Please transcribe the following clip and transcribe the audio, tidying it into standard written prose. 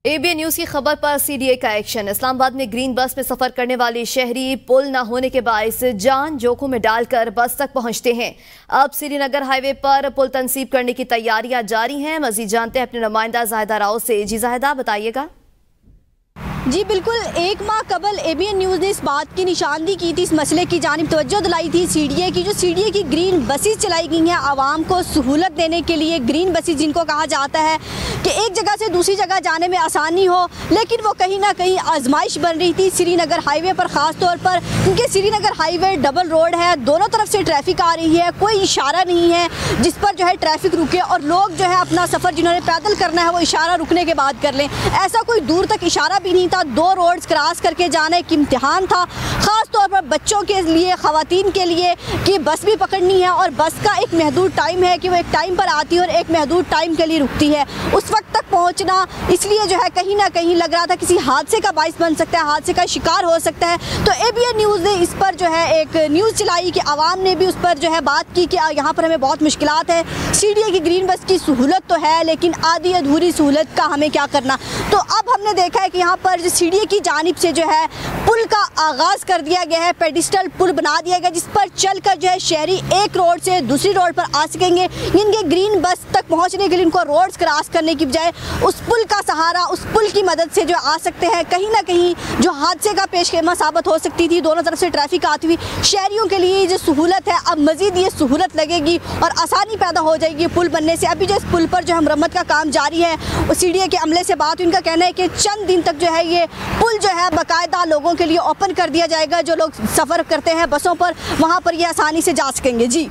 ABN news की खबर पर सीडीए का एक्शन। इस्लामाबाद में ग्रीन बस में सफर करने वाली शहरी पुल न होने के बायस जान जोखिम में डालकर बस तक पहुंचते हैं। अब श्रीनगर हाईवे पर पुल तनसीब करने की तैयारियां जारी हैं। मजीद जानते हैं अपने नुमाइंदा जाहिदा राव से। जी जाहिदा, बताइएगा। जी बिल्कुल, एक माह कबल एबीएन न्यूज़ ने इस बात की निशानदी की थी, इस मसले की जानिब तवज्जो दिलाई थी सीडीए की। जो सीडीए की ग्रीन बसेस चलाई गई हैं आवाम को सहूलत देने के लिए, ग्रीन बसेस जिनको कहा जाता है कि एक जगह से दूसरी जगह जाने में आसानी हो, लेकिन वो कहीं ना कहीं आजमाइश बन रही थी श्रीनगर हाईवे पर, ख़ास तौर पर क्योंकि श्रीनगर हाईवे डबल रोड है, दोनों तरफ से ट्रैफिक आ रही है, कोई इशारा नहीं है जिस पर जो है ट्रैफिक रुके और लोग जो है अपना सफ़र जिन्होंने पैदल करना है वो इशारा रुकने के बाद कर लें। ऐसा कोई दूर तक इशारा भी नहीं था। 2 रोड्स क्रॉस करके जाना एक इम्तिहान था, ख़ास तौर पर बच्चों के लिए, ख़वातीन के लिए कि बस भी पकड़नी है और बस का एक महदूद टाइम है कि वो एक टाइम पर आती है और एक महदूद टाइम के लिए रुकती है। उस वक्त तक पहुंचना इसलिए जो है कहीं ना कहीं लग रहा था किसी हादसे का बाइस बन सकता है, हादसे का शिकार हो सकता है। तो एबीएन न्यूज़ ने इस पर जो है एक न्यूज़ चलाई कि आवाम ने भी उस पर जो है बात की कि यहाँ पर हमें बहुत मुश्किलात है, सीडीए की ग्रीन बस की सहूलत तो है लेकिन आधी अधूरी सहूलत का हमें क्या करना। तो अब हमने देखा है कि यहाँ पर जो सीडीए की जानिब से जो है पुल का आगाज़ कर दिया गया है, पेडिस्टल पुल बना दिया गया जिस पर चलकर जो है शहरी एक रोड से दूसरी रोड पर आ सकेंगे। इनके ग्रीन बस तक पहुंचने के लिए इनको रोड्स क्रॉस करने की बजाय उस पुल का सहारा, उस पुल की मदद से जो आ सकते हैं। कहीं ना कहीं जो हादसे का पेशखेमा साबित हो सकती थी, दोनों तरफ से ट्रैफिक आती हुई, शहरियों के लिए जो सहूलत है अब मज़ीद ये सहूलत लगेगी और आसानी पैदा हो जाएगी पुल बनने से। अभी जो इस पुल पर जो मरम्मत का काम जारी है, उस सीडीए के अमले से बात हुई, इनका कहना है कि चंद दिन तक जो है ये पुल जो है बाकायदा लोगों के लिए ओपन कर दिया जाएगा। जो लोग सफ़र करते हैं बसों पर, वहाँ पर ये आसानी से जा सकेंगे। जी।